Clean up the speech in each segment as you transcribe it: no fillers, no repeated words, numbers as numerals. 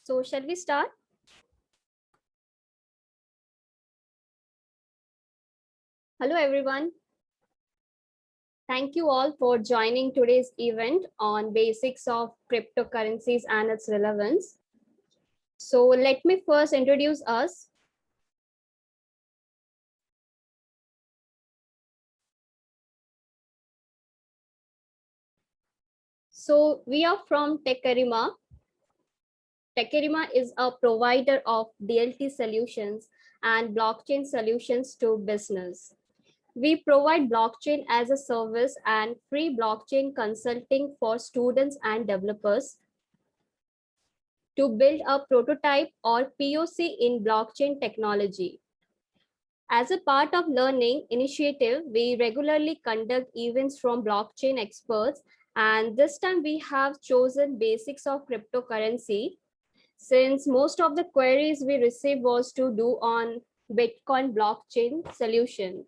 So shall we start? Hello, everyone. Thank you all for joining today's event on basics of cryptocurrencies and its relevance. So let me first introduce us. So we are from Techarima. Techarima is a provider of DLT solutions and blockchain solutions to business. We provide blockchain as a service and free blockchain consulting for students and developers to build a prototype or POC in blockchain technology. As a part of learning initiative, we regularly conduct events from blockchain experts, and this time we have chosen basics of cryptocurrency since most of the queries we received was to do on Bitcoin blockchain solution.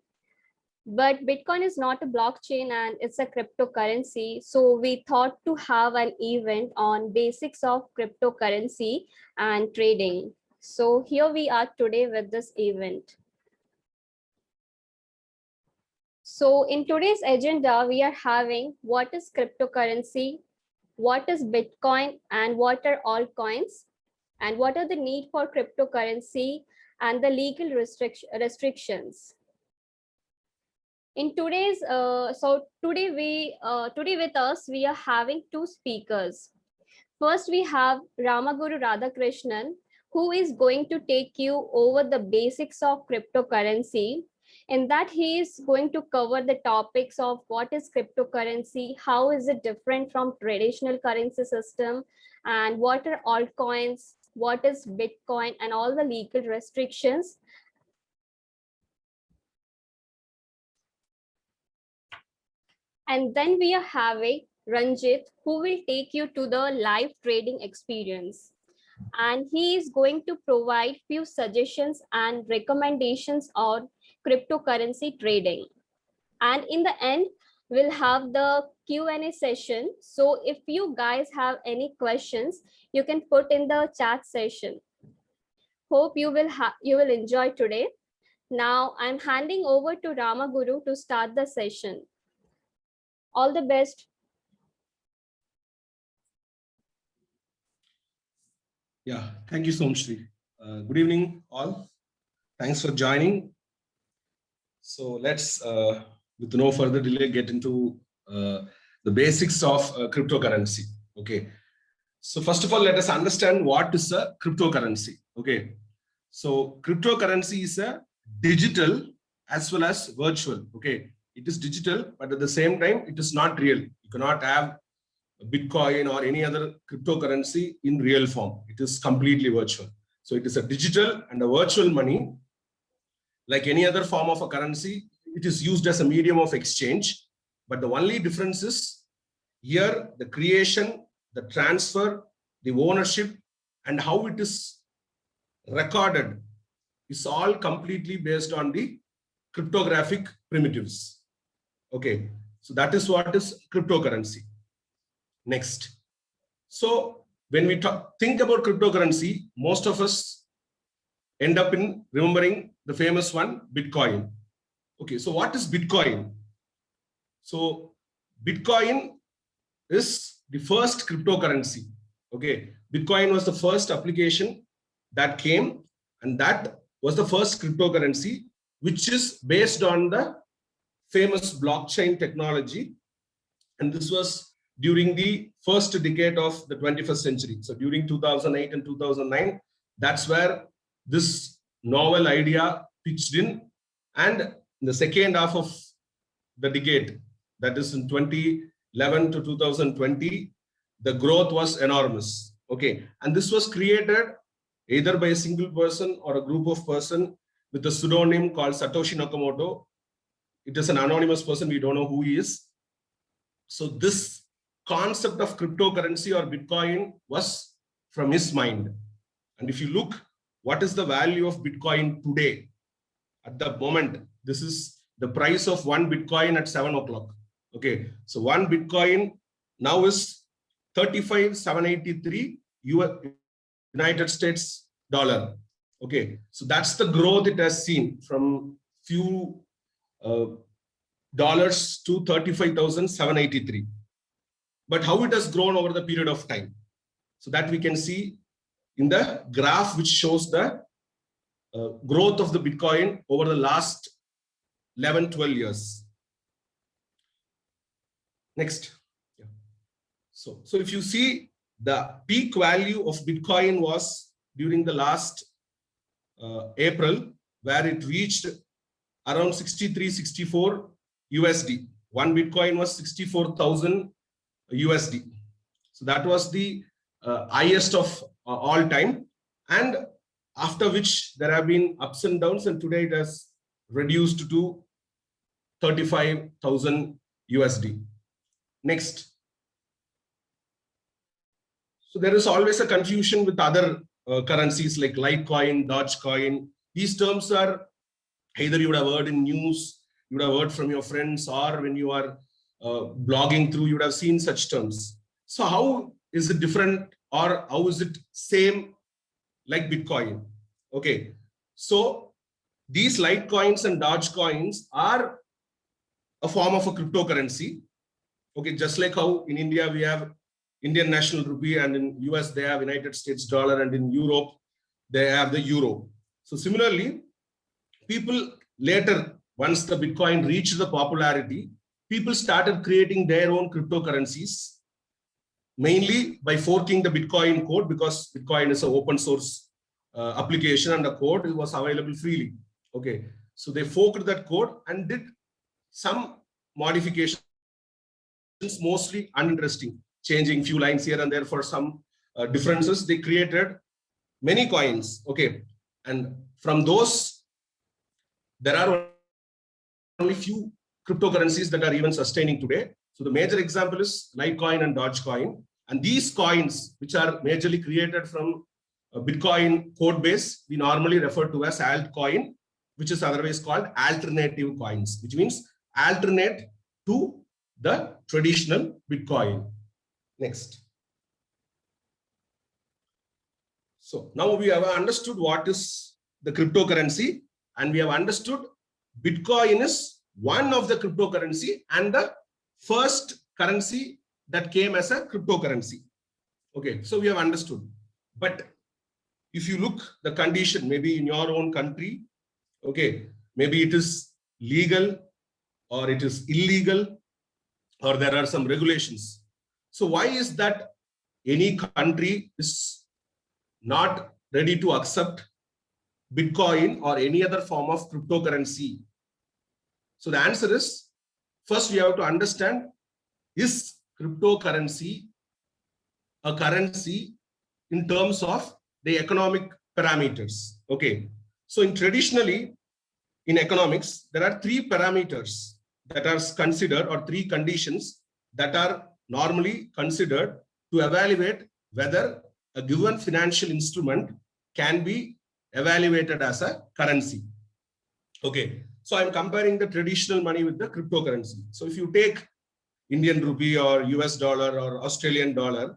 But Bitcoin is not a blockchain and it's a cryptocurrency. So we thought to have an event on basics of cryptocurrency and trading. So here we are today with this event. So in today's agenda, we are having what is cryptocurrency, what is Bitcoin, and what are altcoins, and what are the need for cryptocurrency and the legal restrictions. In today's today with us we are having two speakers. First we have Ramaguru Radhakrishnan, who is going to take you over the basics of cryptocurrency. In that he is going to cover the topics of what is cryptocurrency, how is it different from traditional currency system, and what are altcoins, what is Bitcoin, and all the legal restrictions. And then we are having Ranjit, who will take you to the live trading experience. And he is going to provide few suggestions and recommendations on cryptocurrency trading. And in the end, we'll have the Q&A session. So if you guys have any questions, you can put in the chat session. Hope you will enjoy today. Now I'm handing over to Ramaguru to start the session. All the best. Yeah, thank you so much, Sri. Good evening, all. Thanks for joining. So let's, with no further delay, get into the basics of cryptocurrency. Okay. So first of all, let us understand what is a cryptocurrency. Okay. So cryptocurrency is a digital as well as virtual. Okay. It is digital, but at the same time, it is not real. You cannot have Bitcoin or any other cryptocurrency in real form. It is completely virtual. So it is a digital and a virtual money. Like any other form of a currency, it is used as a medium of exchange. But the only difference is here the creation, the transfer, the ownership, and how it is recorded is all completely based on the cryptographic primitives. Okay, so that is what is cryptocurrency. Next. So when we think about cryptocurrency, most of us end up in remembering the famous one, Bitcoin. Okay, so what is Bitcoin? So Bitcoin is the first cryptocurrency. Okay, Bitcoin was the first application that came, and that was the first cryptocurrency, which is based on the famous blockchain technology. And this was during the first decade of the 21st century. So during 2008 and 2009, that's where this novel idea pitched in. And in the second half of the decade, that is in 2011 to 2020, the growth was enormous. Okay, and this was created either by a single person or a group of person with a pseudonym called Satoshi Nakamoto. It is an anonymous person, we don't know who he is. So this concept of cryptocurrency or Bitcoin was from his mind. And if you look, what is the value of Bitcoin today? At the moment, this is the price of one Bitcoin at 7 o'clock. Okay, so one Bitcoin now is 35,783 United States dollar. Okay, so that's the growth it has seen from few dollars to 35,783. But how it has grown over the period of time? So that we can see in the graph which shows the growth of the Bitcoin over the last 11, 12 years. Next. Yeah. So if you see, the peak value of Bitcoin was during the last April, where it reached around 63, 64 USD. One Bitcoin was 64,000 USD. So that was the highest of all time. And after which there have been ups and downs, and today it has reduced to 35,000 USD. Next. So there is always a confusion with other currencies like Litecoin, Dogecoin. These terms are either you would have heard in news, you would have heard from your friends, or when you are blogging through, you would have seen such terms. So how is it different, or how is it same like Bitcoin? Okay, so these Litecoins and Dogecoins are a form of a cryptocurrency. Okay, just like how in India we have Indian national rupee, and in US they have United States dollar, and in Europe they have the euro. So similarly, people later, once the Bitcoin reached the popularity, people started creating their own cryptocurrencies, mainly by forking the Bitcoin code, because Bitcoin is an open source application and the code was available freely. Okay, so they forked that code and did some modifications, mostly uninteresting, changing few lines here and there for some differences. They created many coins. Okay, and from those, there are only few cryptocurrencies that are even sustaining today. So the major example is Litecoin and Dogecoin. And these coins, which are majorly created from Bitcoin code base, we normally refer to as altcoin, which is otherwise called alternative coins, which means alternate to the traditional Bitcoin. Next. So now we have understood what is the cryptocurrency, and we have understood Bitcoin is one of the cryptocurrency and the first currency that came as a cryptocurrency. Okay, so we have understood. But if you look the condition, maybe in your own country, okay, maybe it is legal or it is illegal, or there are some regulations. So why is that any country is not ready to accept Bitcoin or any other form of cryptocurrency? So the answer is, first we have to understand, is cryptocurrency a currency in terms of the economic parameters? Okay, so traditionally in economics, there are three parameters that are considered, or three conditions that are normally considered to evaluate whether a given financial instrument can be evaluated as a currency. Okay, so I'm comparing the traditional money with the cryptocurrency. So if you take Indian rupee or US dollar or Australian dollar,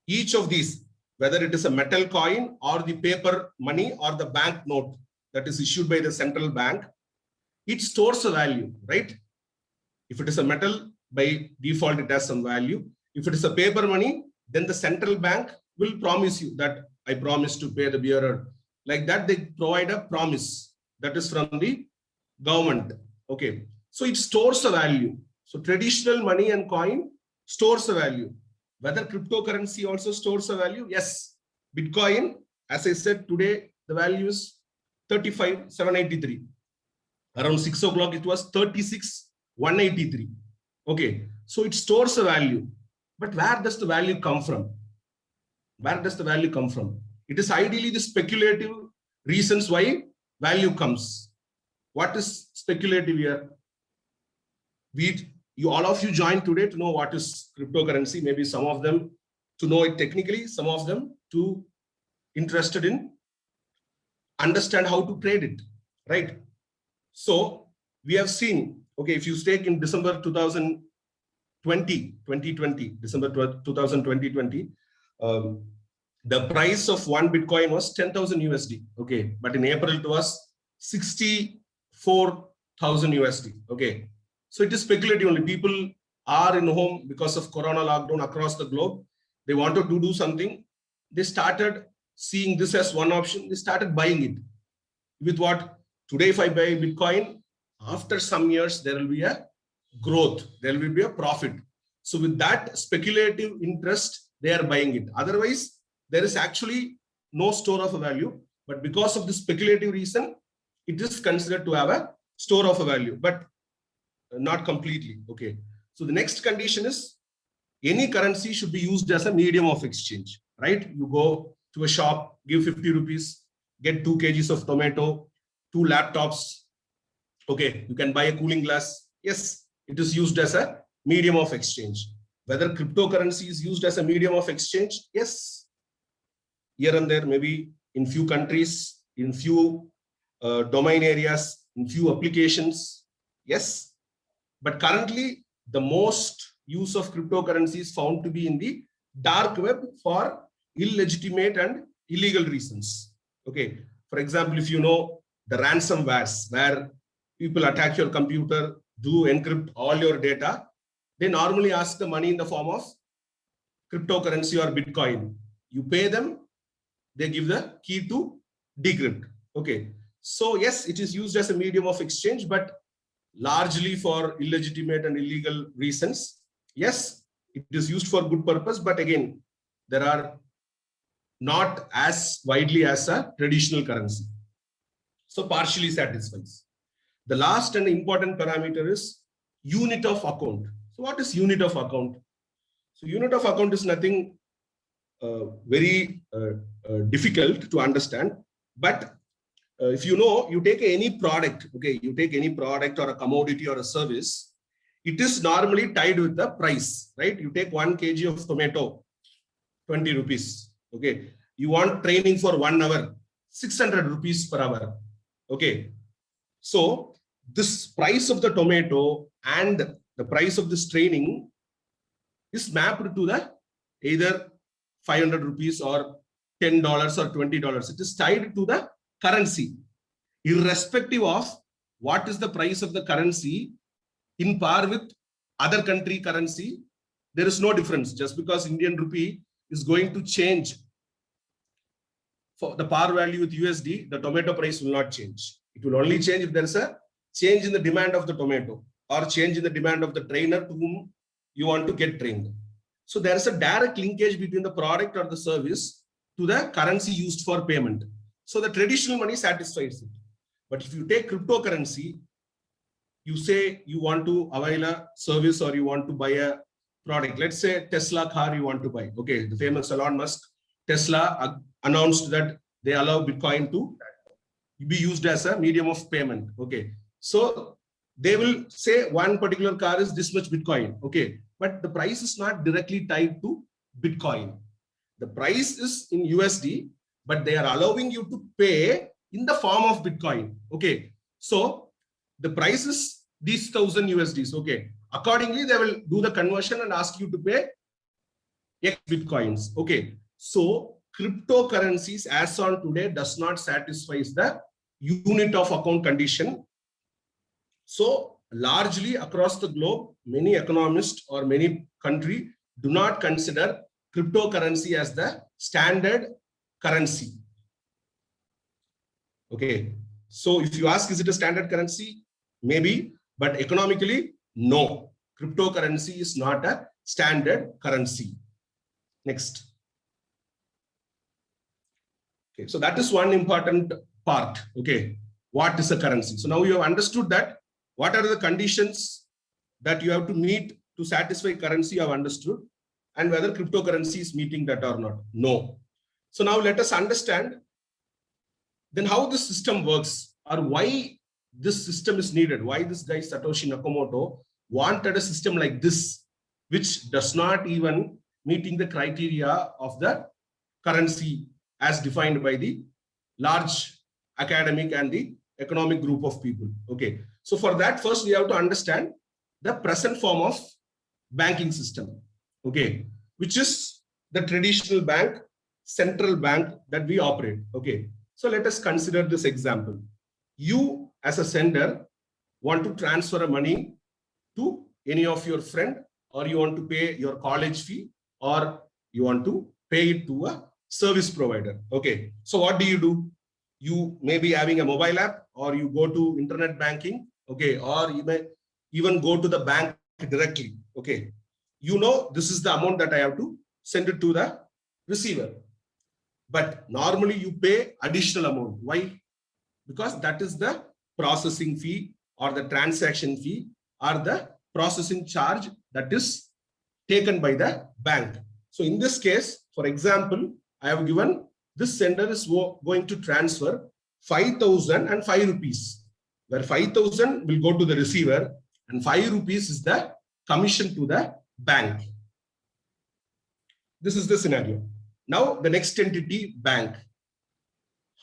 each of these, whether it is a metal coin or the paper money or the bank note that is issued by the central bank, it stores a value, right? If it is a metal, by default, it has some value. If it is a paper money, then the central bank will promise you that I promise to pay the bearer. Like that, they provide a promise that is from the government. Okay, so it stores a value. So traditional money and coin stores a value. Whether cryptocurrency also stores a value? Yes. Bitcoin, as I said, today the value is 35,783. Around 6 o'clock, it was 36,183. Okay, so it stores a value. But where does the value come from? Where does the value come from? It is ideally the speculative reasons why value comes. What is speculative here? All of you joined today to know what is cryptocurrency. Maybe some of them to know it technically, some of them to interested in understand how to trade it, right? So we have seen, okay, if you take in December 2020, December 2020, the price of one Bitcoin was 10,000 USD. Okay. But in April, it was 64,000 USD. Okay. So it is speculative only. People are in home because of Corona lockdown across the globe. They wanted to do something. They started seeing this as one option. They started buying it. With what? Today, if I buy Bitcoin, after some years, there will be a growth. There will be a profit. So with that speculative interest, they are buying it. Otherwise, there is actually no store of a value. But because of the speculative reason, it is considered to have a store of a value, but not completely. Okay. So the next condition is any currency should be used as a medium of exchange, right? You go to a shop, give 50 rupees, get 2 kgs of tomato, 2 laptops. Okay, you can buy a cooling glass. Yes, it is used as a medium of exchange. Whether cryptocurrency is used as a medium of exchange? Yes. Here and there, maybe in few countries, in few domain areas, in few applications. Yes. But currently, the most use of cryptocurrency is found to be in the dark web for illegitimate and illegal reasons. Okay. For example, if you know the ransomwares, where people attack your computer, do encrypt all your data, they normally ask the money in the form of cryptocurrency or Bitcoin. You pay them, they give the key to decrypt. Okay. So yes, it is used as a medium of exchange, but largely for illegitimate and illegal reasons. Yes, it is used for good purpose, but again, there are not as widely as a traditional currency. So partially satisfies. The last and important parameter is unit of account. So what is unit of account? So unit of account is nothing very difficult to understand, but if you know, you take any product, okay, you take any product or a commodity or a service, it is normally tied with the price, right? You take 1 kg of tomato, 20 rupees, okay. You want training for 1 hour, 600 rupees per hour, okay. So this price of the tomato and the price of this training is mapped to the either 500 rupees or $10 or $20. It is tied to the currency, irrespective of what is the price of the currency in par with other country currency. There is no difference. Just because Indian rupee is going to change for the par value with USD, the tomato price will not change. It will only change if there is a change in the demand of the tomato or change in the demand of the trainer to whom you want to get trained. So there is a direct linkage between the product or the service to the currency used for payment. So the traditional money satisfies it. But if you take cryptocurrency, you say you want to avail a service or you want to buy a product. Let's say Tesla car you want to buy. Okay, the famous Elon Musk, Tesla announced that they allow Bitcoin to be used as a medium of payment. Okay, so they will say one particular car is this much Bitcoin. Okay, but the price is not directly tied to Bitcoin. The price is in USD, but they are allowing you to pay in the form of Bitcoin. Okay, so the price is these 1,000 USDs. Okay, accordingly, they will do the conversion and ask you to pay X Bitcoins. Okay, so cryptocurrencies as on today does not satisfy the unit of account condition. So largely across the globe, many economists or many countries do not consider cryptocurrency as the standard currency. Okay, so if you ask, is it a standard currency? Maybe, but economically, no. Cryptocurrency is not a standard currency. Next. Okay, so that is one important part. Okay, what is a currency? So now you have understood that what are the conditions that you have to meet to satisfy currency, you have understood, and whether cryptocurrency is meeting that or not. No. So now let us understand then how this system works or why this system is needed. Why this guy Satoshi Nakamoto wanted a system like this, which does not even meeting the criteria of the currency as defined by the large academic and the economic group of people. Okay, so for that, first we have to understand the present form of banking system. Okay, which is the traditional bank central bank that we operate. Okay, so let us consider this example. You as a sender want to transfer money to any of your friend, or you want to pay your college fee, or you want to pay it to a service provider. Okay, so what do? You may be having a mobile app, or you go to internet banking. Okay, or you may even go to the bank directly. Okay, you know this is the amount that I have to send it to the receiver. But normally you pay additional amount. Why? Because that is the processing fee or the transaction fee or the processing charge that is taken by the bank. So in this case, for example, I have given this sender is going to transfer 5,005 rupees, where 5,000 will go to the receiver and 5 rupees is the commission to the bank. This is the scenario. Now the next entity, bank.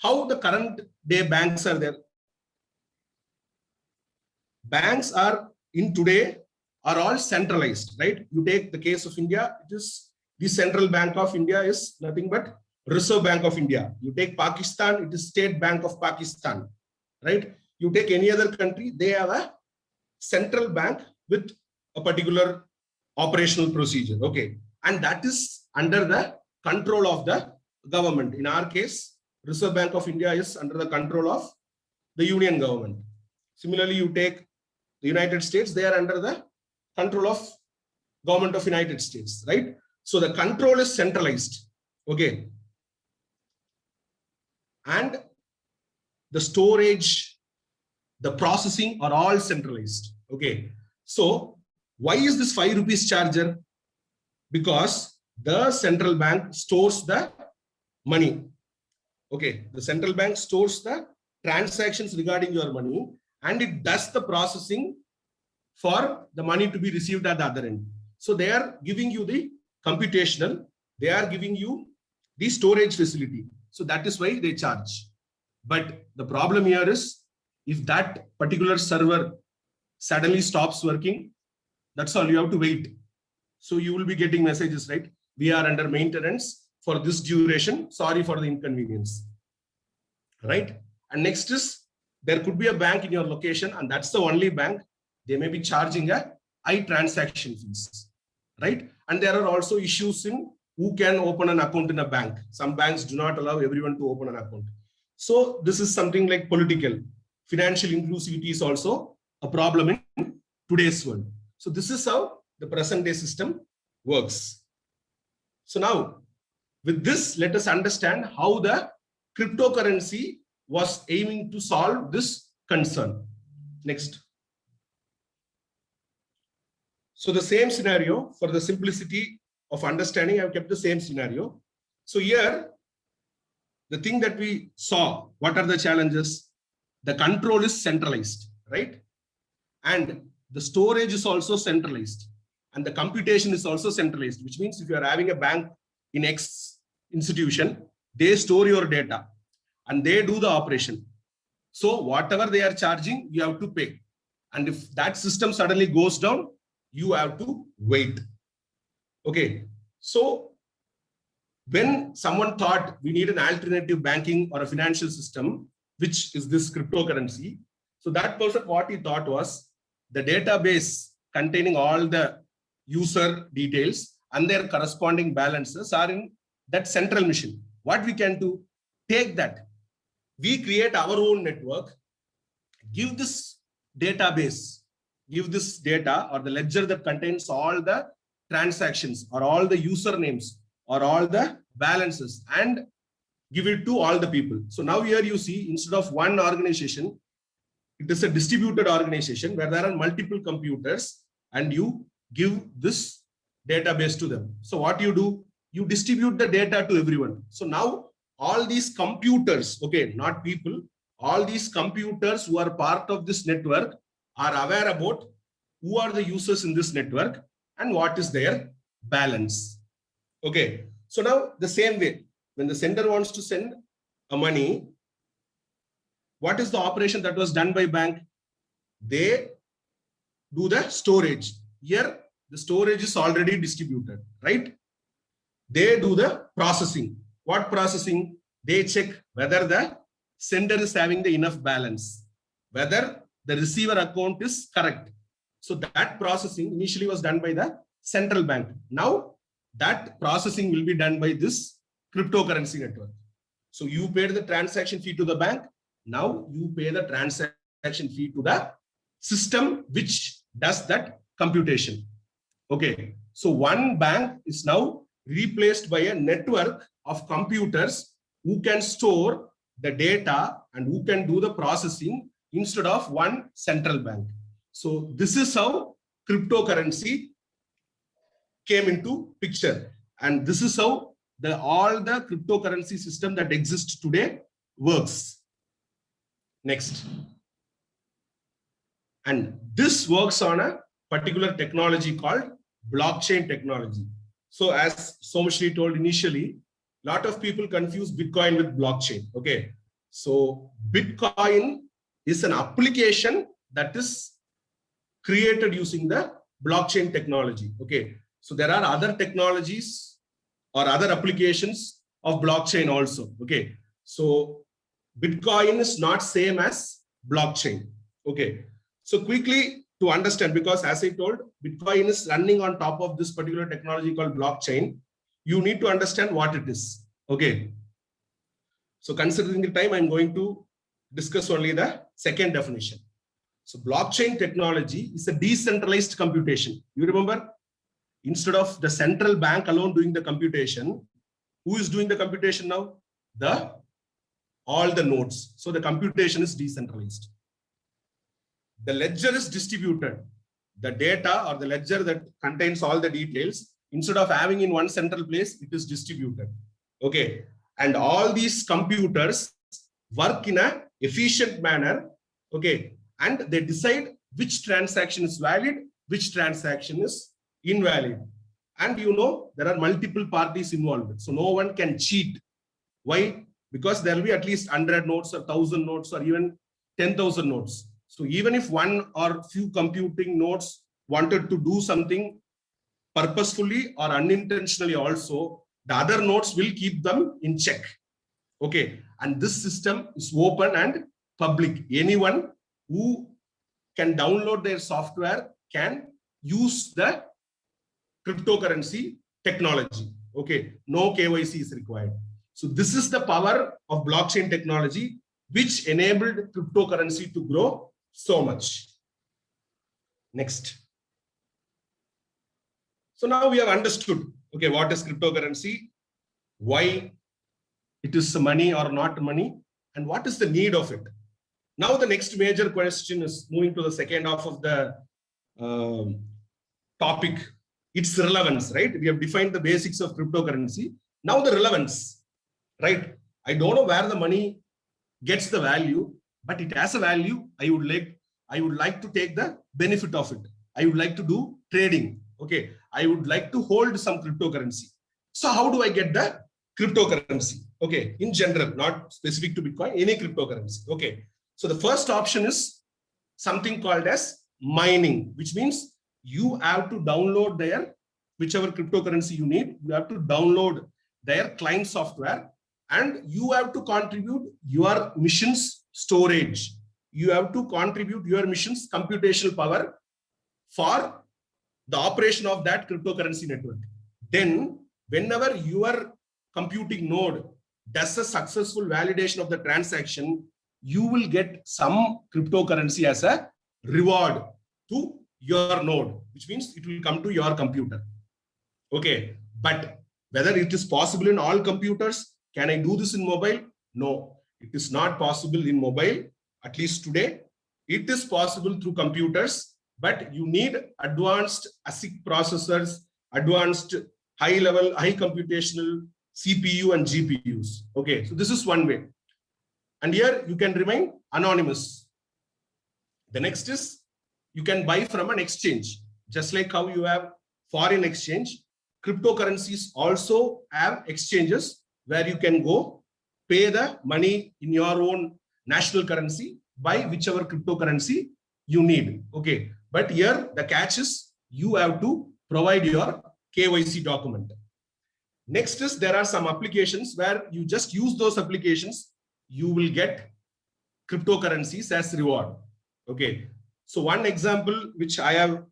How the current day banks are there? Banks are in today are all centralized, right? You take the case of India, it is the Central Bank of India is nothing but Reserve Bank of India. You take Pakistan, it is State Bank of Pakistan, right? You take any other country, they have a central bank with a particular operational procedure. Okay, and that is under the control of the government. In our case, Reserve Bank of India is under the control of the union government. Similarly, you take the United States, they are under the control of government of United States, right? So the control is centralized. Okay, and the storage, the processing are all centralized. Okay, so why is this 5 rupees charger? Because the central bank stores the money. Okay, the central bank stores the transactions regarding your money, and it does the processing for the money to be received at the other end. So they are giving you the computational, they are giving you the storage facility. So that is why they charge. But the problem here is, if that particular server suddenly stops working, that's all, you have to wait. So you will be getting messages, right? We are under maintenance for this duration. Sorry for the inconvenience, right? And next is, there could be a bank in your location, and that's the only bank. They may be charging a high transaction fees, right? And there are also issues in who can open an account in a bank. Some banks do not allow everyone to open an account. So this is something like political. Financial inclusivity is also a problem in today's world. So this is how the present day system works. So now, with this, let us understand how the cryptocurrency was aiming to solve this concern. Next. So the same scenario, for the simplicity of understanding, I've kept the same scenario. So here, the thing that we saw, what are the challenges? The control is centralized, right? And the storage is also centralized. And the computation is also centralized, which means if you are having a bank in X institution, they store your data and they do the operation. So whatever they are charging, you have to pay. And if that system suddenly goes down, you have to wait. Okay, so when someone thought we need an alternative banking or a financial system, which is this cryptocurrency, so that person, what he thought was the database containing all the user details and their corresponding balances are in that central machine. What we can do, take that, we create our own network, give this database, give this data or the ledger that contains all the transactions or all the usernames or all the balances, and give it to all the people. So now here you see, instead of one organization, it is a distributed organization where there are multiple computers and you give this database to them. So what you do, you distribute the data to everyone. So now all these computers, okay, not people, all these computers who are part of this network are aware about who are the users in this network and what is their balance. Okay, so now the same way, when the sender wants to send a money, what is the operation that was done by bank? They do the storage. Here, the storage is already distributed, right? They do the processing. what processing? They check whether the sender is having the enough balance, whether the receiver account is correct. So that processing initially was done by the central bank. Now that processing will be done by this cryptocurrency network. So you paid the transaction fee to the bank. Now you pay the transaction fee to the system which does that computation. Okay. So one bank is now replaced by a network of computers who can store the data and who can do the processing instead of one central bank. So this is how cryptocurrency came into picture. And this is how all the cryptocurrency system that exists today works. Next. And this works on a particular technology called blockchain technology. So as Somashri told initially, a lot of people confuse Bitcoin with blockchain. Okay. So Bitcoin is an application that is created using the blockchain technology. Okay. So there are other technologies or other applications of blockchain also. Okay. So Bitcoin is not same as blockchain. Okay. So quickly to understand, because as I told, Bitcoin is running on top of this particular technology called blockchain. You need to understand what it is. Okay. So considering the time, I'm going to discuss only the second definition. So blockchain technology is a decentralized computation. You remember, instead of the central bank alone doing the computation, who is doing the computation now? All the nodes. So the computation is decentralized. The ledger is distributed. The data or the ledger that contains all the details, instead of having in one central place, it is distributed. Okay. And all these computers work in an efficient manner. Okay. And they decide which transaction is valid, which transaction is invalid. And you know, there are multiple parties involved. So no one can cheat. Why? Because there will be at least 100 nodes or 1,000 nodes or even 10,000 nodes. So even if one or few computing nodes wanted to do something purposefully or unintentionally also, the other nodes will keep them in check. Okay. And this system is open and public. Anyone who can download their software can use the cryptocurrency technology. Okay. No KYC is required. So this is the power of blockchain technology, which enabled cryptocurrency to grow so much. Next. So now we have understood, okay, what is cryptocurrency, why it is money or not money, and what is the need of it. Now the next major question is moving to the second half of the topic, its relevance, right? We have defined the basics of cryptocurrency. Now the relevance, right? I don't know where the money gets the value, but it has a value. I would like to take the benefit of it. I would like to do trading. Okay. I would like to hold some cryptocurrency. So how do I get the cryptocurrency? Okay. In general, not specific to Bitcoin, any cryptocurrency. Okay. So the first option is something called as mining, which means you have to download their, whichever cryptocurrency you need, you have to download their client software and you have to contribute your machine's storage. You have to contribute your machine's computational power for the operation of that cryptocurrency network. Then whenever your computing node does a successful validation of the transaction, you will get some cryptocurrency as a reward to your node, which means it will come to your computer. Okay. But whether it is possible in all computers, can I do this in mobile? No, it is not possible in mobile, at least today. It is possible through computers, but you need advanced ASIC processors, advanced high computational CPU and GPUs. Okay, so this is one way. And here you can remain anonymous. The next is you can buy from an exchange. Just like how you have foreign exchange, cryptocurrencies also have exchanges where you can go pay the money in your own national currency, buy whichever cryptocurrency you need. Okay. But here the catch is you have to provide your KYC document. Next is there are some applications where you just use those applications, you will get cryptocurrencies as reward. Okay. So one example which I have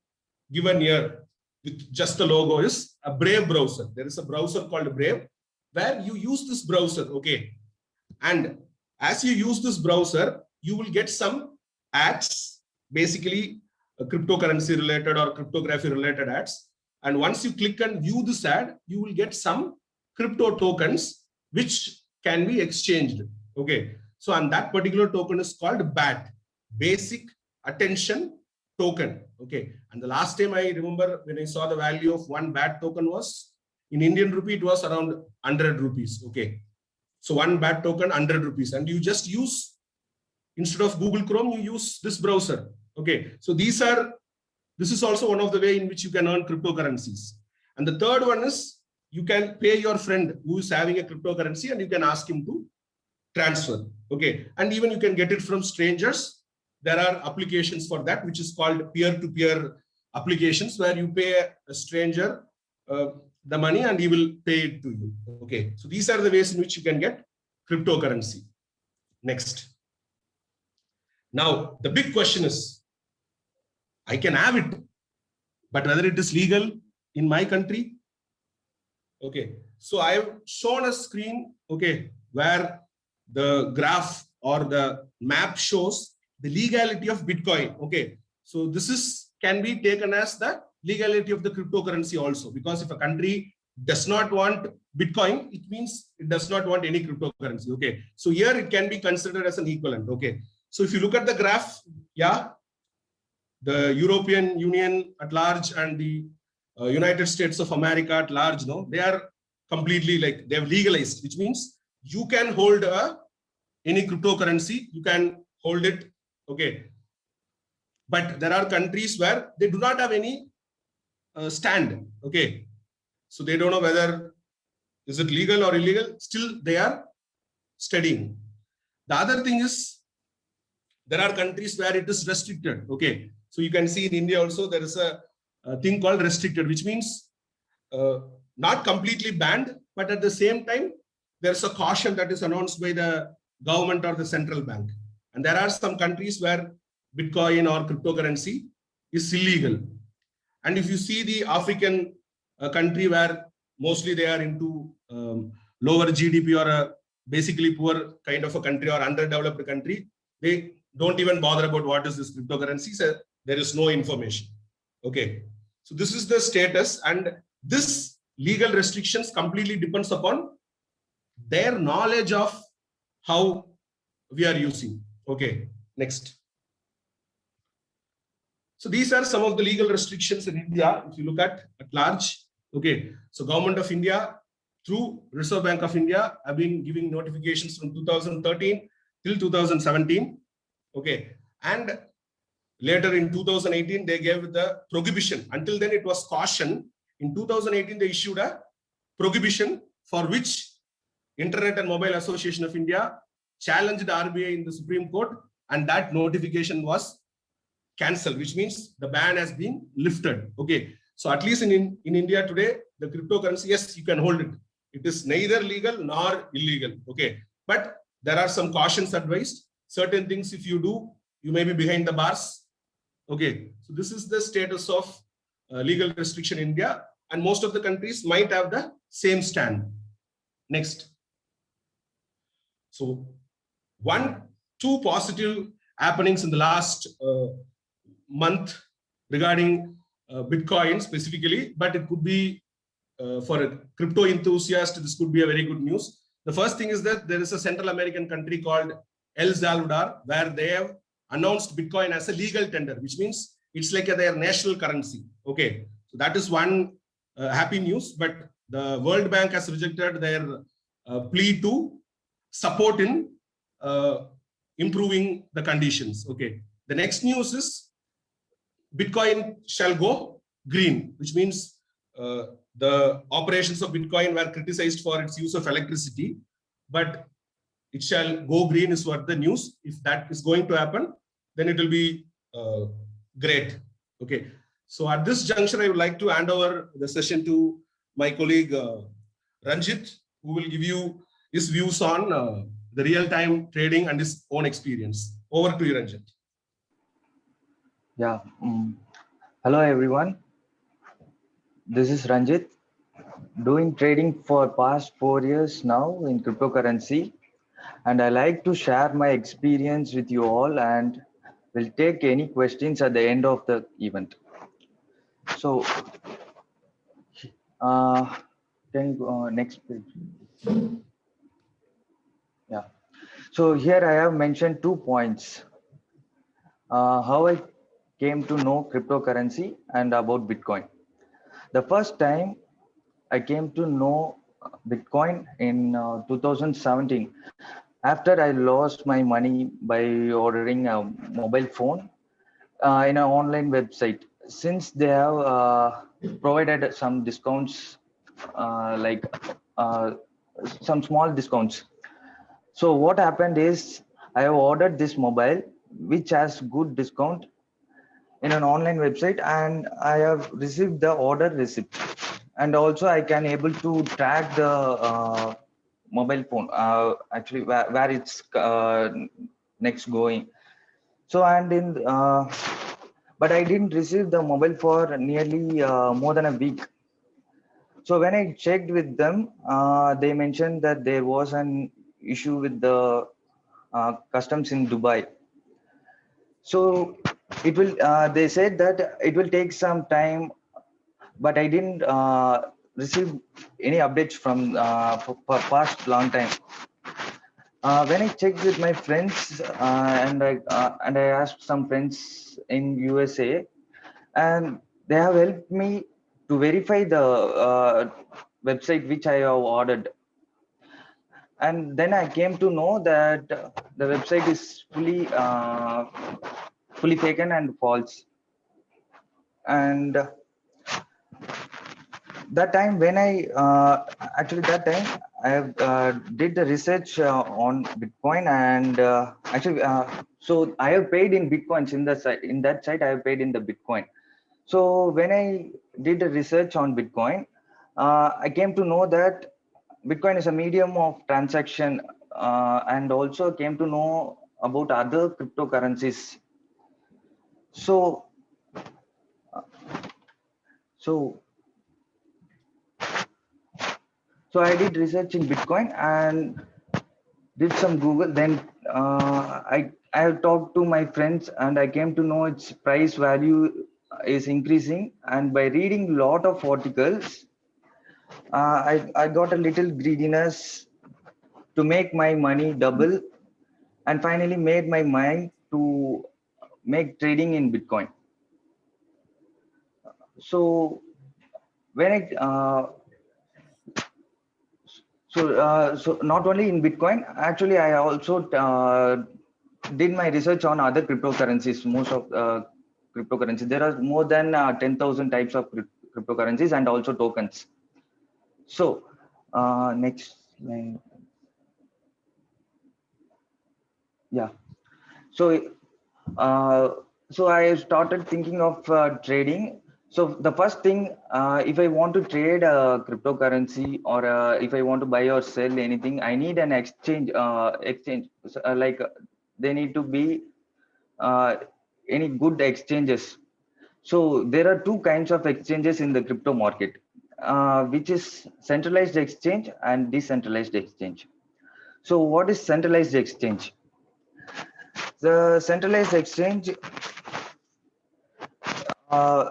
given here with just the logo is a Brave browser. There is a browser called Brave where you use this browser. Okay. And as you use this browser, you will get some ads, basically cryptocurrency related or cryptography related ads. And once you click and view this ad, you will get some crypto tokens which can be exchanged. Okay. So, and that particular token is called BAT, Basic Attention Token. Okay. And the last time I remember when I saw the value of one BAT token was in Indian rupee, it was around 100 rupees. Okay. So one BAT token, 100 rupees. And you just use, instead of Google Chrome, you use this browser. Okay. So this is also one of the way in which you can earn cryptocurrencies. And the third one is you can pay your friend who is having a cryptocurrency and you can ask him to transfer. Okay. And even you can get it from strangers. There are applications for that, which is called peer-to-peer applications, where you pay a stranger the money and he will pay it to you. Okay. So these are the ways in which you can get cryptocurrency. Next. Now, the big question is, I can have it, but whether it is legal in my country. Okay. So I have shown a screen, okay, where the graph or the map shows the legality of Bitcoin. Okay. So this can be taken as the legality of the cryptocurrency also, because if a country does not want Bitcoin, it means it does not want any cryptocurrency. Okay. So here it can be considered as an equivalent. Okay. So if you look at the graph, yeah, the European Union at large and the United States of America at large, no, they are completely like they have legalized, which means you can hold any cryptocurrency, you can hold it. Okay. But there are countries where they do not have any stand. Okay. So they don't know whether is it legal or illegal. Still, they are studying. The other thing is there are countries where it is restricted. Okay. So you can see in India also there is a thing called restricted, which means not completely banned, but at the same time, there's a caution that is announced by the government or the central bank. And there are some countries where Bitcoin or cryptocurrency is illegal. And if you see the African country where mostly they are into lower GDP or a basically poor kind of a country or underdeveloped country, they don't even bother about what is this cryptocurrency. So there is no information. Okay. So this is the status, and this legal restrictions completely depends upon their knowledge of how we are using. Okay. Next. So these are some of the legal restrictions in India. If you look at large. Okay. So Government of India through Reserve Bank of India have been giving notifications from 2013 till 2017. Okay. And later in 2018, they gave the prohibition. Until then, it was caution. In 2018, they issued a prohibition for which Internet and Mobile Association of India challenged RBI in the Supreme Court, and that notification was cancelled, which means the ban has been lifted. Okay. So at least in India today, the cryptocurrency, yes, you can hold it. It is neither legal nor illegal. Okay. But there are some cautions advised. Certain things, if you do, you may be behind the bars. Okay. So this is the status of legal restriction in India, and most of the countries might have the same stand. Next. So two positive happenings in the last month regarding Bitcoin specifically, but it could be for a crypto enthusiast, this could be a very good news. The first thing is that there is a Central American country called El Salvador, where they have announced Bitcoin as a legal tender, which means it's like their national currency. Okay, so that is one happy news, but the World Bank has rejected their plea to support in improving the conditions. Okay, the next news is Bitcoin shall go green, which means the operations of Bitcoin were criticized for its use of electricity, but it shall go green is what the news. If that is going to happen, then it will be great. Okay. So at this juncture, I would like to hand over the session to my colleague Ranjit, who will give you his views on the real-time trading and his own experience. Over to you, Ranjit. Yeah. Hello, everyone. This is Ranjit, doing trading for past 4 years now in cryptocurrency. And I like to share my experience with you all and will take any questions at the end of the event. So, can you go next page? Yeah. So here I have mentioned 2 points. How I came to know cryptocurrency and about Bitcoin. The first time I came to know Bitcoin in 2017 after I lost my money by ordering a mobile phone in an online website. Since they have provided some discounts, like uh, some small discounts. So what happened is I have ordered this mobile, which has good discount in an online website, and I have received the order receipt. And also I can able to track the mobile phone, actually where it's next going. So and in but I didn't receive the mobile for nearly more than a week. So when I checked with them, they mentioned that there was an issue with the customs in Dubai. So it will. They said that it will take some time, but I didn't receive any updates from for past long time. When I checked with my friends and I asked some friends in USA, and they have helped me to verify the website which I have ordered. And then I came to know that the website is fully taken and false. And that time when I actually that time I have did the research on Bitcoin, and actually so I have paid in Bitcoins in the site. In that site I have paid in the Bitcoin. So when I did the research on Bitcoin, I came to know that Bitcoin is a medium of transaction, and also came to know about other cryptocurrencies. So so so I did research in Bitcoin and did some Google. Then I have talked to my friends, and I came to know its price value is increasing. And by reading lot of articles, I got a little greediness to make my money double, and finally made my mind to make trading in Bitcoin. So when I so not only in Bitcoin, actually I also did my research on other cryptocurrencies. Most of cryptocurrencies, there are more than 10,000 types of cryptocurrencies and also tokens. So next line. Yeah. So so I started thinking of trading. So the first thing, if I want to trade a cryptocurrency, or if I want to buy or sell anything, I need an exchange. So, like they need to be uh, any good exchanges. So there are two kinds of exchanges in the crypto market, which is centralized exchange and decentralized exchange. So what is centralized exchange? The centralized exchange, uh,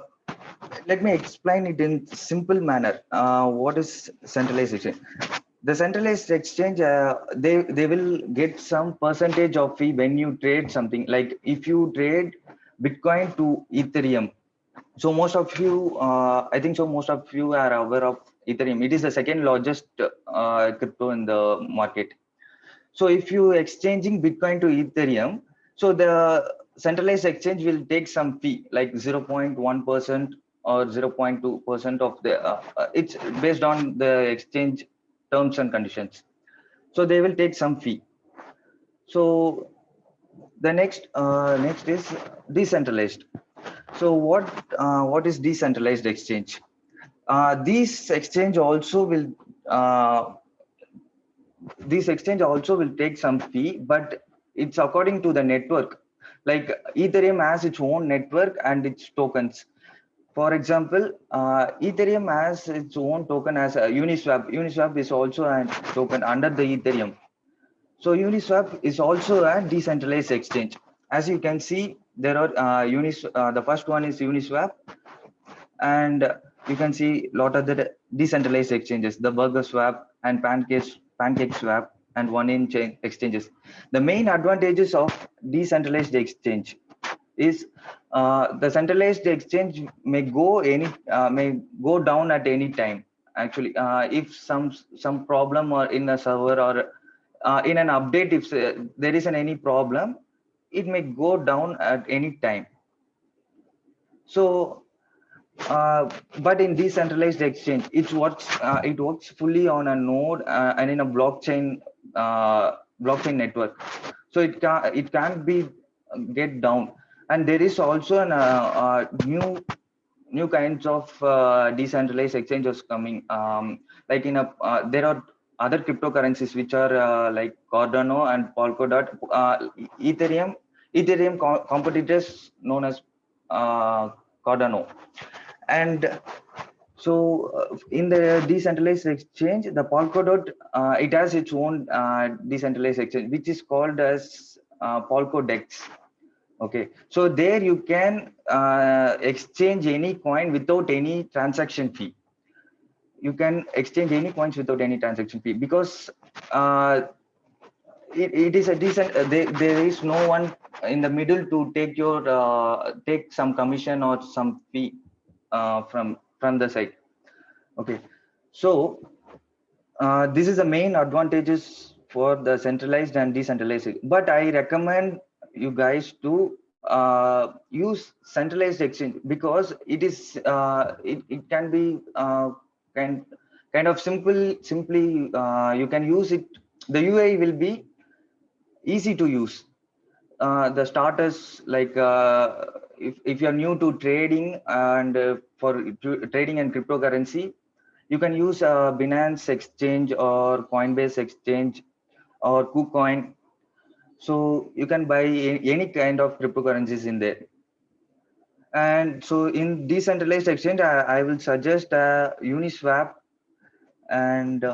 let me explain it in simple manner. What is centralized exchange? The centralized exchange, they will get some percentage of fee when you trade something. Like if you trade Bitcoin to Ethereum, so most of you, I think so most of you are aware of Ethereum. It is the second largest crypto in the market. So if you exchanging Bitcoin to Ethereum, so the centralized exchange will take some fee like 0.1% or 0.2% of the, it's based on the exchange terms and conditions. So they will take some fee. So the next is decentralized. So what is decentralized exchange? These exchange also will this exchange also will take some fee, but it's according to the network. Like Ethereum has its own network and its tokens. For example, Ethereum has its own token as a Uniswap. Uniswap is also a token under the Ethereum. So Uniswap is also a decentralized exchange. As you can see, there are the first one is Uniswap, and you can see a lot of the decentralized exchanges, the Burger Swap and Pancake Swap and one-in-chain exchanges. The main advantages of decentralized exchange is the centralized exchange may go down at any time. Actually, if some problem or in a server or in an update, if there isn't any problem, it may go down at any time. So but in decentralized exchange, it works fully on a node and in a blockchain network. So it can't be get down. And there is also an new kinds of decentralized exchanges coming. Like there are other cryptocurrencies which are like Cardano and Polkadot. Ethereum competitors known as Cardano. And so in the decentralized exchange, the Polkadot, it has its own decentralized exchange, which is called as Polkodex. Okay, so there you can exchange any coin without any transaction fee. You can exchange any coins without any transaction fee, because it is a decent, there is no one in the middle to take some commission or some fee from the site. Okay, so this is the main advantages for the centralized and decentralized, but I recommend you guys to use centralized exchange, because it can be kind of simply you can use it. The UI will be easy to use. The starters, like if you're new to trading and for trading and cryptocurrency, you can use Binance Exchange or Coinbase Exchange or KuCoin. So you can buy any kind of cryptocurrencies in there. And so in decentralized exchange, I will suggest Uniswap and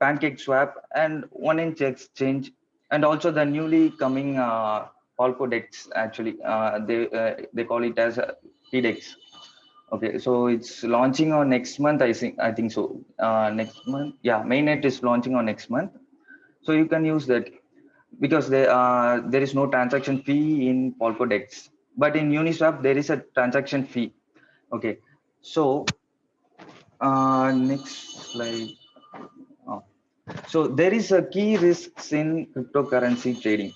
Pancake Swap and one-inch exchange, and also the newly coming Polkodex. Actually, they call it as PDEX. Okay, so it's launching on next month. I think so. Next month, yeah, mainnet is launching on next month. So you can use that, because there is no transaction fee in Polkodex, but in Uniswap there is a transaction fee. Okay, so next slide. Oh. So there is a key risks in cryptocurrency trading.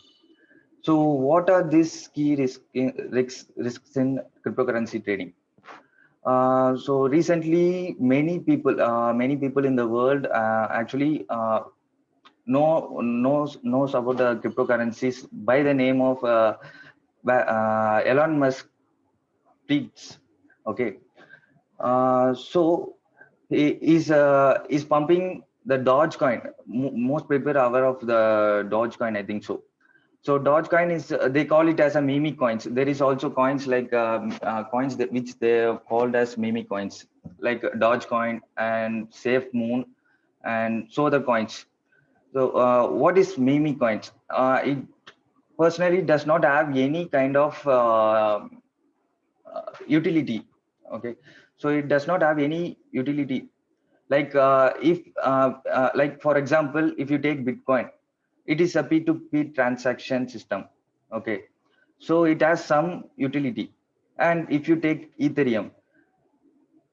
So what are these key risks in cryptocurrency trading? So recently, many people in the world actually knows about the cryptocurrencies by the name of Elon Musk tweets. Okay, so he is pumping the Dogecoin. Most people are aware of the Dogecoin, I think so. So Dogecoin is they call it as a meme coins. There is also coins like coins which they are called as meme coins, like Dogecoin and SafeMoon, and so the coins. So what is meme coins? It personally does not have any kind of utility. Okay, so it does not have any utility. Like if like for example, if you take Bitcoin, it is a P2P transaction system. Okay, so it has some utility. And if you take Ethereum,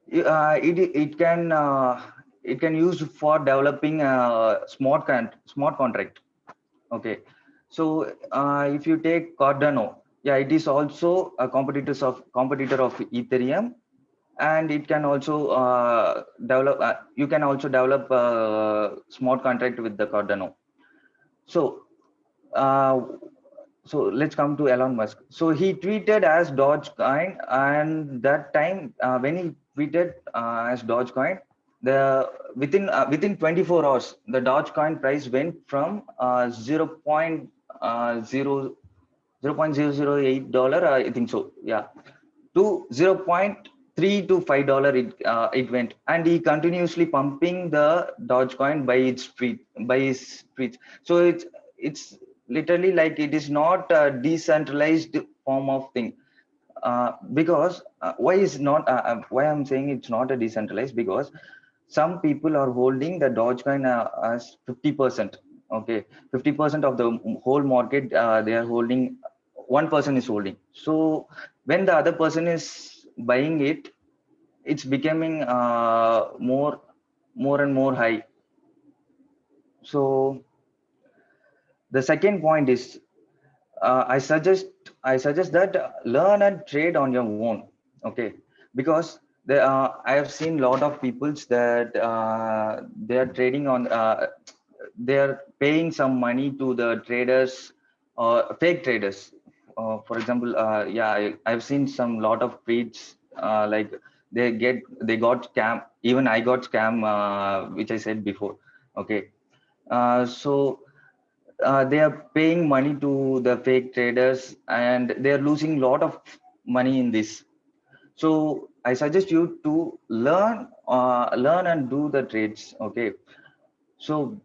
it can use for developing a smart contract. Okay, so if you take Cardano, yeah, it is also a competitor of Ethereum, and it can also develop. You can also develop a smart contract with the Cardano. So, so let's come to Elon Musk. So he tweeted as Dogecoin, and that time when he tweeted as Dogecoin, within 24 hours, the Dogecoin price went from 0.008 dollar, I think so, yeah, to 0.3 to $5 it went, and he continuously pumping the Dogecoin by his tweets. So it's literally like it is not a decentralized form of thing. Because why I'm saying it's not a decentralized, because some people are holding the Dogecoin as 50%. Okay, 50% of the whole market, they are holding. One person is holding. So when the other person is buying it, it's becoming more and more high. So the second point is, I suggest that learn and trade on your own. Okay, because I have seen a lot of peoples that they are trading on. They are paying some money to the traders, fake traders. For example, yeah, I've seen some lot of tweets like they got scam. Even I got scam, which I said before. Okay, so they are paying money to the fake traders, and they are losing a lot of money in this. So I suggest you to learn and do the trades. Okay, so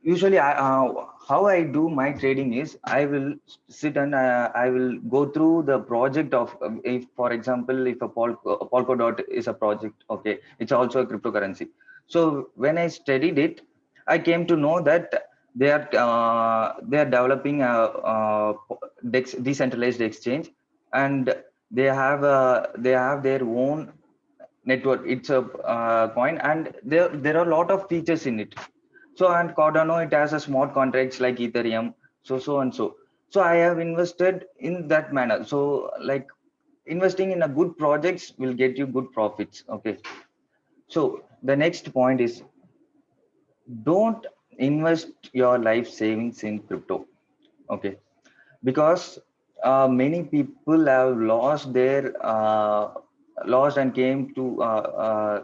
usually how I do my trading is, I will sit and I will go through the project of, if for example, if a Polkadot is a project, okay, it's also a cryptocurrency. So when I studied it, I came to know that they are developing a decentralized exchange, and they have their own network. It's a coin, and there are a lot of features in it. So, and Cardano, it has a smart contracts like Ethereum, so and so. So I have invested in that manner. So like investing in a good projects will get you good profits. Okay, so the next point is, don't invest your life savings in crypto. Okay, because many people have lost and came to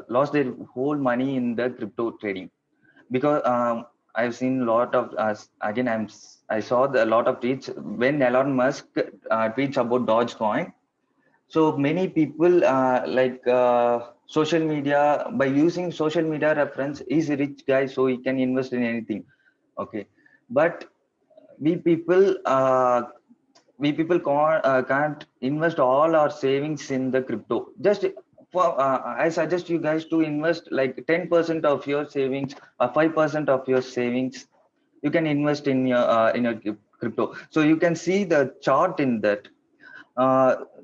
lost their whole money in the crypto trading. Because I've seen a lot of again I saw a lot of tweets when Elon Musk tweets about Dogecoin. So many people social media, by using social media reference, he's a rich guy, so he can invest in anything. Okay, but we people uh, can't invest all our savings in the crypto. Just I suggest you guys to invest like 10% of your savings or 5% of your savings. You can invest in your crypto. So you can see the chart in that.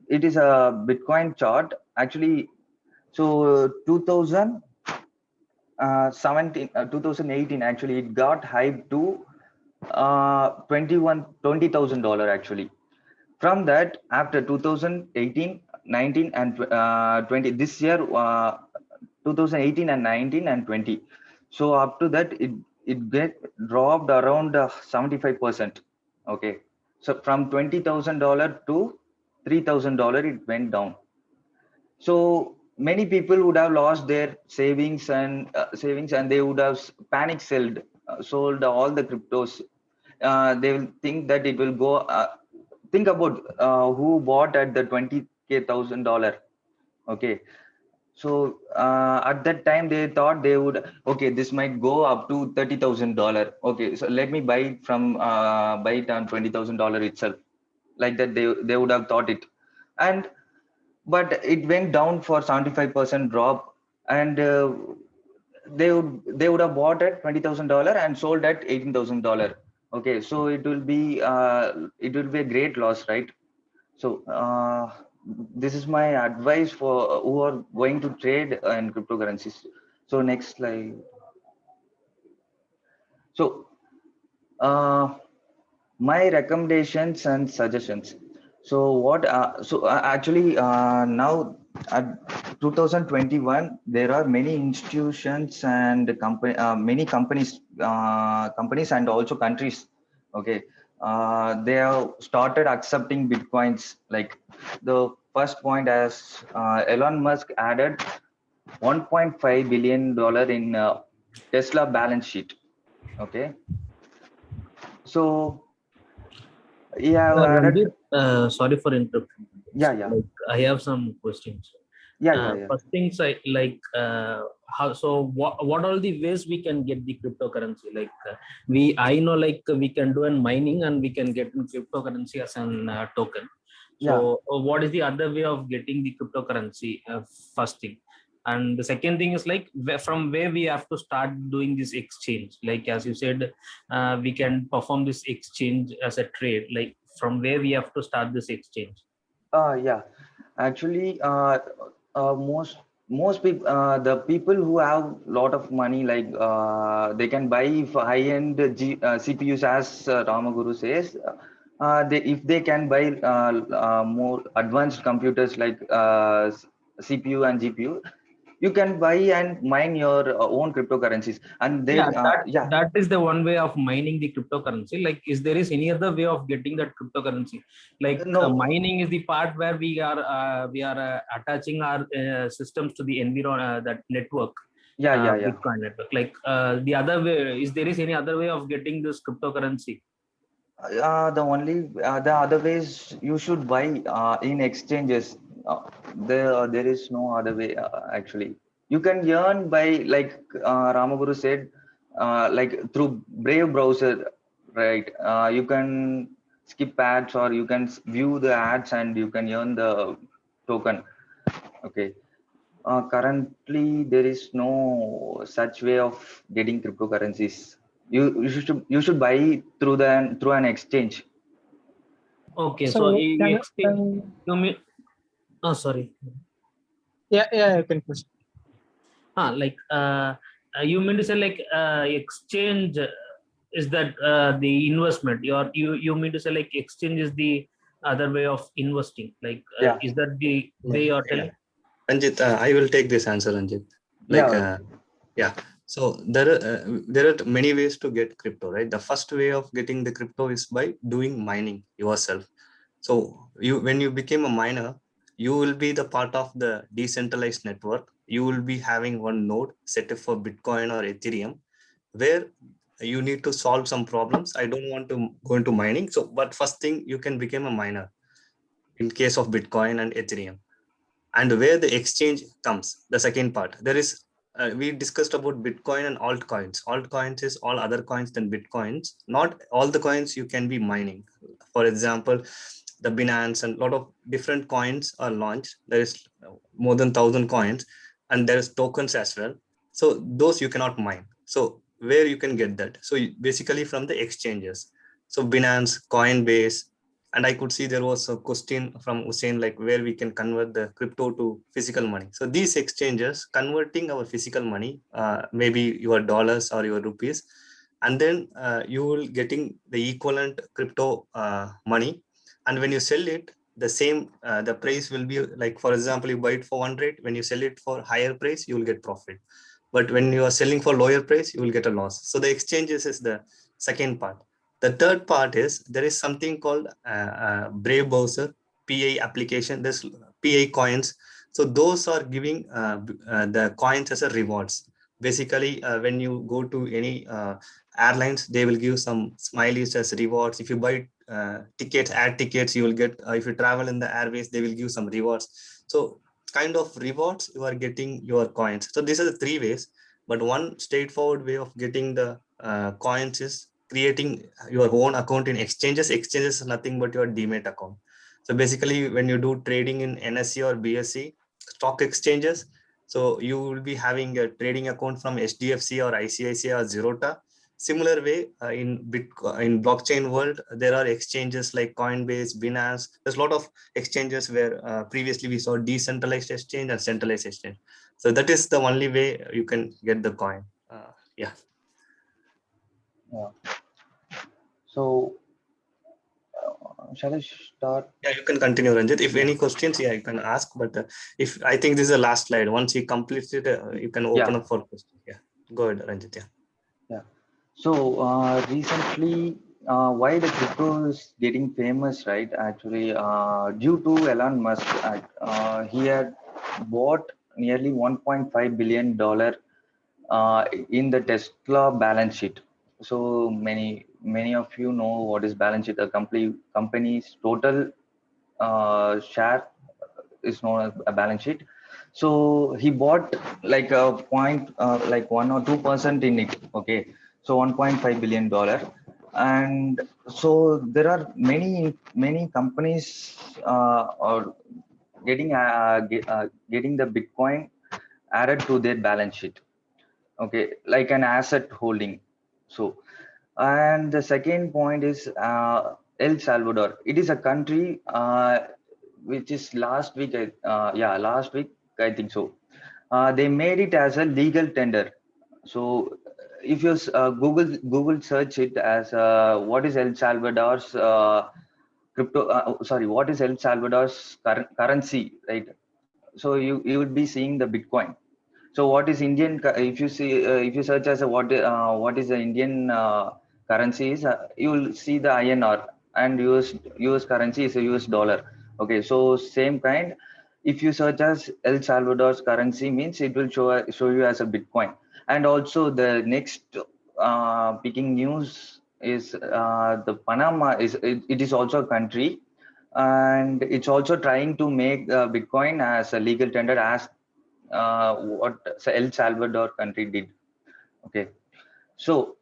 It is a Bitcoin chart actually. So 2018 actually, it got hyped to $20,000 actually. From that, after 2018, 19 and 20, this year 2018 and 19 and 20, so up to that it get dropped around 75%. Okay, so from $20,000 to $3,000 it went down. So many people would have lost their savings, and they would have panic sold all the cryptos. They will think that it will go. Think about who bought at the $20,000. Okay, so at that time they thought they would, okay, this might go up to $30,000. Okay, so let me buy it buy it on $20,000 itself. Like that, they would have thought it. And but it went down for 75% drop, and they would have bought at $20,000 and sold at $18,000. Okay, so it will be a great loss, right? So this is my advice for who are going to trade in cryptocurrencies. So next slide. So my recommendations and suggestions. So actually now at 2021, there are many institutions and companies and also countries. Okay, they have started accepting bitcoins. Like the first point, as Elon Musk added $1.5 billion in Tesla balance sheet. Okay. So yeah, I've added. Ranjit, sorry for interrupting. Yeah, yeah, Like I have some questions. yeah. First things I like how so what are the ways we can get the cryptocurrency? Like I know like we can do an mining and we can get in cryptocurrency as an token. Yeah. So what is the other way of getting the cryptocurrency? First thing. And the second thing is like from where we have to start doing this exchange. Like as you said, we can perform this exchange as a trade. Like from where we have to start this exchange. Yeah. Actually, most people, the people who have lot of money, like they can buy for high-end CPUs, as Ramaguru says. If they can buy more advanced computers like CPU and GPU, you can buy and mine your own cryptocurrencies, and they Yeah, yeah. that is the one way of mining the cryptocurrency. Like, is there is any other way of getting that cryptocurrency? Like No. mining is the part where we are attaching our systems to the that network, Yeah. Bitcoin network. Like the other way is there is any other way of getting this cryptocurrency? The other ways you should buy in exchanges. There is no other way actually. You can earn by, like Ramaguru said, like through Brave browser, right? You can skip ads, or you can view the ads and you can earn the token. Okay. Currently, there is no such way of getting cryptocurrencies. You should buy through an exchange. Okay, so So exchange. You mean? Oh, sorry. yeah, you can proceed. Like you mean to say like exchange is that the investment? You mean to say like exchange is the other way of investing? Like Yeah. is that the way you're telling? Ranjit, I will take this answer, Ranjit. Like, Yeah. So there are many ways to get crypto, right? The first way of getting the crypto is by doing mining yourself. So when you became a miner, you will be the part of the decentralized network. You will be having one node set up for Bitcoin or Ethereum, where you need to solve some problems. I don't want to go into mining. So, but first thing, you can become a miner in case of Bitcoin and Ethereum. And where the exchange comes, the second part, there is we discussed about Bitcoin and altcoins is all other coins than Bitcoins. Not all the coins you can be mining. For example, the Binance and a lot of different coins are launched. There is more than 1,000 coins, and there is tokens as well. So those you cannot mine. So where you can get that? So basically from the exchanges. So Binance, Coinbase, and I could see there was a question from Hussein, like where we can convert the crypto to physical money. So these exchanges converting our physical money, maybe your dollars or your rupees, and then you will getting the equivalent crypto money. And when you sell it, the same, the price will be like, for example, you buy it for 100. When you sell it for higher price, you will get profit. But when you are selling for lower price, you will get a loss. So the exchanges is the second part. The third part is there is something called Brave browser PA application. There's PA coins. So those are giving the coins as a rewards. Basically, when you go to any airlines, they will give some smileys as rewards. If you buy tickets, add tickets, you will get. If you travel in the airways, they will give some rewards. So kind of rewards you are getting your coins. So these are the three ways. But one straightforward way of getting the coins is creating your own account in exchanges. Exchanges is nothing but your demat account. So basically, when you do trading in NSE or BSE stock exchanges, so you will be having a trading account from HDFC or ICICI or Zerota. Similar way in Bitcoin, in blockchain world, there are exchanges like Coinbase, Binance. There's a lot of exchanges where previously we saw decentralized exchange and centralized exchange. So that is the only way you can get the coin. Yeah. So shall I start? Yeah, you can continue, Ranjit. If any questions, yeah, you can ask. But if I think this is the last slide, once you complete it, you can open up for questions. Yeah, go ahead, Ranjit. Yeah. So recently, why the crypto is getting famous, right? Actually, due to Elon Musk, he had bought nearly $1.5 billion in the Tesla balance sheet. So many of you know what is balance sheet. A company's total share is known as a balance sheet. So he bought like a point, like 1 or 2% in it. Okay, so $1.5 billion, and so there are many companies are getting the Bitcoin added to their balance sheet. Okay, like an asset holding. So, and the second point is El Salvador. It is a country which is last week, last week, I think so. They made it as a legal tender. So if you Google search it as what is El Salvador's what is El Salvador's currency, right? So you would be seeing the Bitcoin. So what is Indian? If you see, if you search as a what is the Indian currency is, you will see the INR, and US currency is a US dollar. Okay, so same kind. If you search as El Salvador's currency, means it will show you as a Bitcoin. And also the next picking news is the Panama it is also a country, and it's also trying to make Bitcoin as a legal tender as what El Salvador country did. Okay, so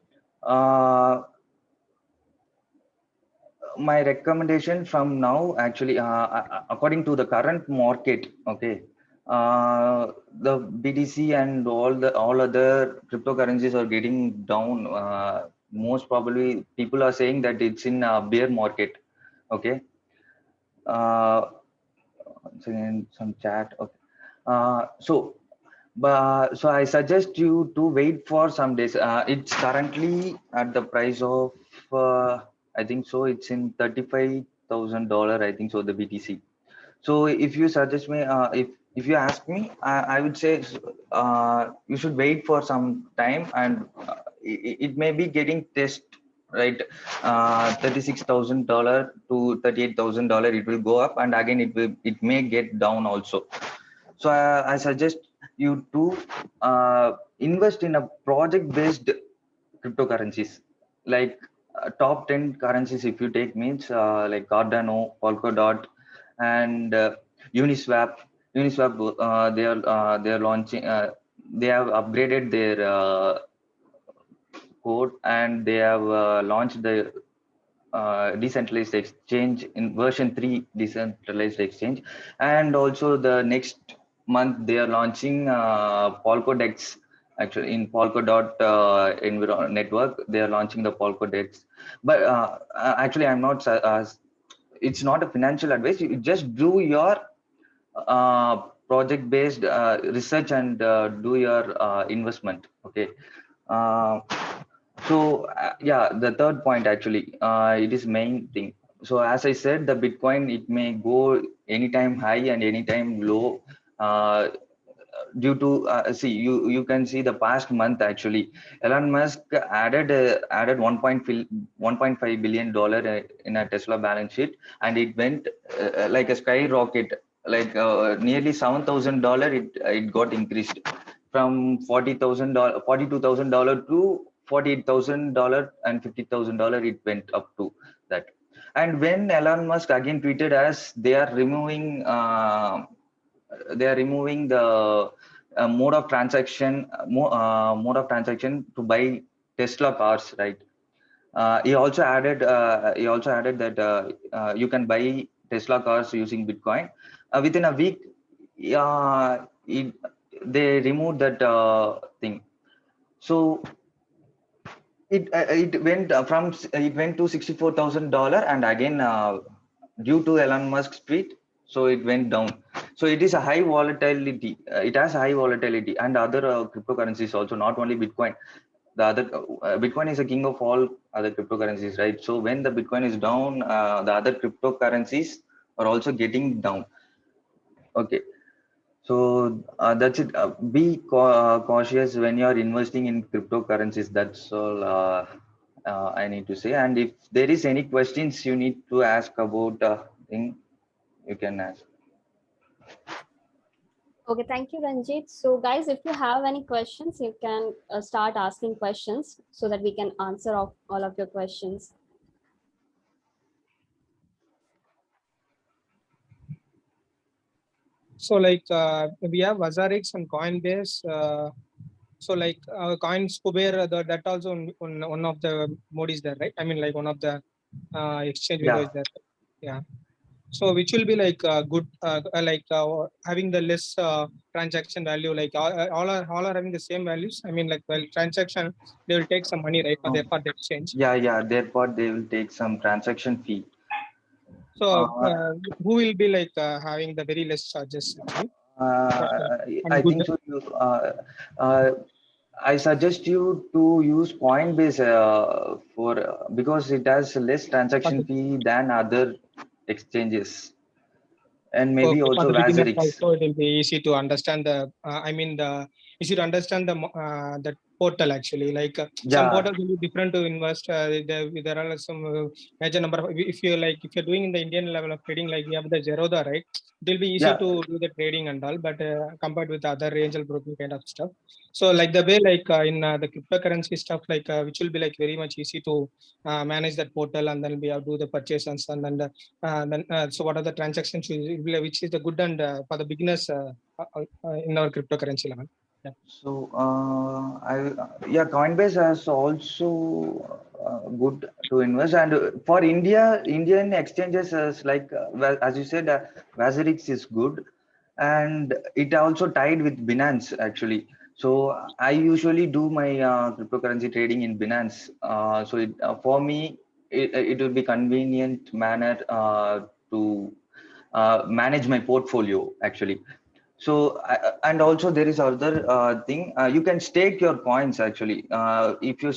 my recommendation from now, actually, according to the current market, okay, the BTC and all other cryptocurrencies are getting down. Most probably, people are saying that it's in a bear market. Okay. Once again, some chat. Okay. So I suggest you to wait for some days. It's currently at the price of I think so. It's in $35,000. I think so. The BTC. So if you suggest me, if you ask me, I would say you should wait for some time, and it may be getting test, right. $36,000 to $38,000. It will go up, and again it may get down also. So I suggest you to invest in a project-based cryptocurrencies, like top 10 currencies. If you take means like Cardano, Polkadot, and Uniswap. Uniswap, they are launching. They have upgraded their code, and they have launched the decentralized exchange in version 3 decentralized exchange. And also the next month they are launching Polkadex. Actually, in Polkadot network, they are launching the Polkadex. But actually, I'm not it's not a financial advice. You just do your project based research, and do your investment. Okay. uh, yeah, the third point, actually, it is main thing. So as I said, the Bitcoin, it may go anytime high and anytime low, due to see, you can see the past month. Actually, Elon Musk added $1.5 billion in a Tesla balance sheet, and it went like a skyrocket, like nearly $7,000. It got increased from $42,000 to $48,000 and $50,000. It went up to that. And when Elon Musk again tweeted as they are removing the mode of transaction to buy Tesla cars, right? He also added that you can buy Tesla cars using Bitcoin. Within a week, they removed that thing. So it went to $64,000, and again due to Elon Musk's tweet, so it went down. So it is a high volatility. It has high volatility, and other cryptocurrencies also, not only Bitcoin. The other Bitcoin is a king of all other cryptocurrencies, right? So when the Bitcoin is down, the other cryptocurrencies are also getting down. Okay. So that's it. Be cautious when you are investing in cryptocurrencies. That's all I need to say. And if there is any questions you need to ask about thing, you can ask. Okay, thank you, Ranjit. So, guys, if you have any questions, you can start asking questions so that we can answer all of your questions. So like we have Azarix and Coinbase. So like Coins Kuber, that also on one of the mode is there, right? I mean, like one of the exchange window Yeah. is there. Yeah. So which will be like good, having the less transaction value, like all are having the same values. I mean, like well, transaction they will take some money, right, for the exchange. Yeah. Therefore, they will take some transaction fee. So Uh, who will be like having the very less charges actually? I And good. think so. Uh, I suggest you to use Coinbase for because it has less transaction fee than other exchanges, and maybe Okay, for also the beginners Vazirix. also, it will be easy to understand easy to understand the portal actually. Like some Yeah, portals will be different to invest. There are some major number of, if you're doing in the Indian level of trading, like we have the Zerodha, right? It will be easy yeah. to do the trading and all, but compared with other angel broking kind of stuff. So like the way like in the cryptocurrency stuff, like which will be like very much easy to manage that portal, and then we have do the purchases, and then so what are the transactions which is the good and for the beginners in our cryptocurrency level. Yeah. So Coinbase has also good to invest, and for Indian exchanges well, as you said, Vazirix is good, and it also tied with Binance actually. So I usually do my cryptocurrency trading in Binance. For me, it will be convenient manner to manage my portfolio actually. So and also there is other thing, you can stake your coins actually. If you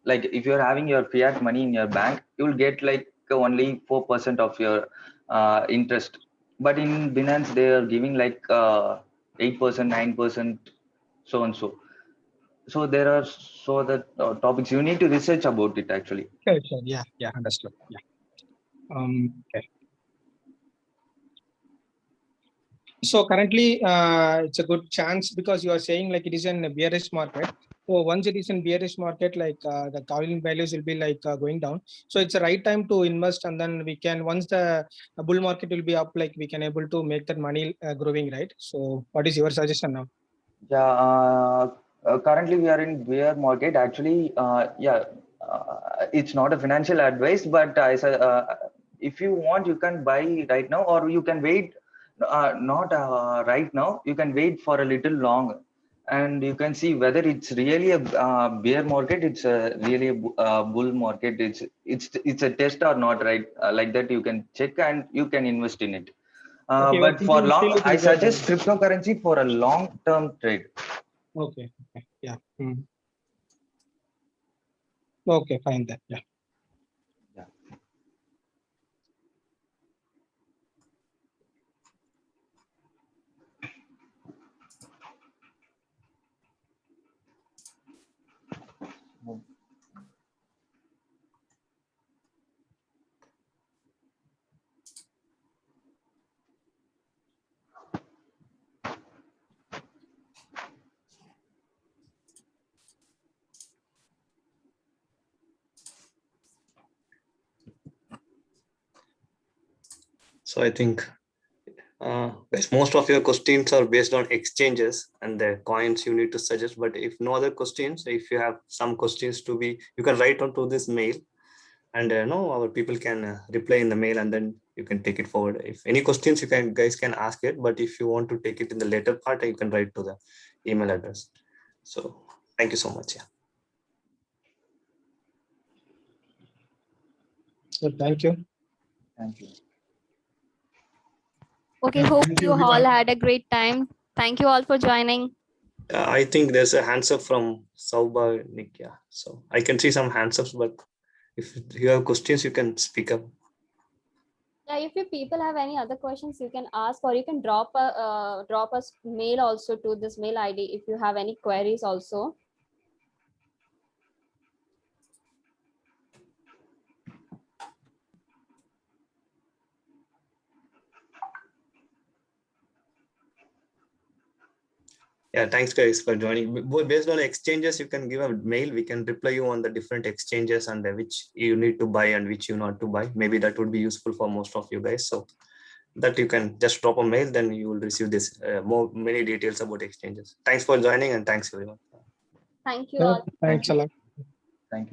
if you're having your fiat money in your bank, you'll get like only 4% of your interest, but in Binance they are giving like 8%, 9%, so and so. So there are so the topics you need to research about it actually. Sure. Yeah, understood. Yeah. Okay. So currently, it's a good chance because you are saying like it is in a bearish market. So once it is in bearish market, like the coin values will be like going down. So it's the right time to invest, and then we can once the bull market will be up, like we can able to make that money growing, right? So what is your suggestion now? Yeah, currently we are in bear market. Actually, it's not a financial advice, but if you want, you can buy right now, or you can wait. Not right now. You can wait for a little long, and you can see whether it's really a bear market. It's really a bull market. It's a test or not, right? Like that, you can check and you can invest in it. Okay, you are But for thinking still long, it I will go suggest down. cryptocurrency for a long-term trade. Okay. Yeah. Okay, fine then. Yeah. Yeah. So I think guys, most of your questions are based on exchanges and the coins you need to suggest. But if no other questions, if you have some questions to be, you can write onto this mail, and no, our people can reply in the mail, and then you can take it forward. If any questions, you can guys can ask it. But if you want to take it in the later part, you can write to the email address. So thank you so much. Yeah. So thank you. Thank you. Okay, Yeah, hope thank you you all everyone. had a great time. Thank you all for joining. I think there's a hands up from Sauba Nikya. So I can see some hands ups, but if you have questions, you can speak up. Yeah, if you people have any other questions, you can ask, or you can drop us mail also to this mail ID if you have any queries also. Yeah, thanks guys for joining. Based on exchanges, you can give a mail. We can reply you on the different exchanges and which you need to buy and which you not to buy. Maybe that would be useful for most of you guys. So that you can just drop a mail, then you will receive this many details about exchanges. Thanks for joining and thanks everyone. Thank you all. Thanks a lot. Thank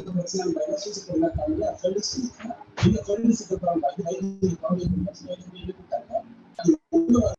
you.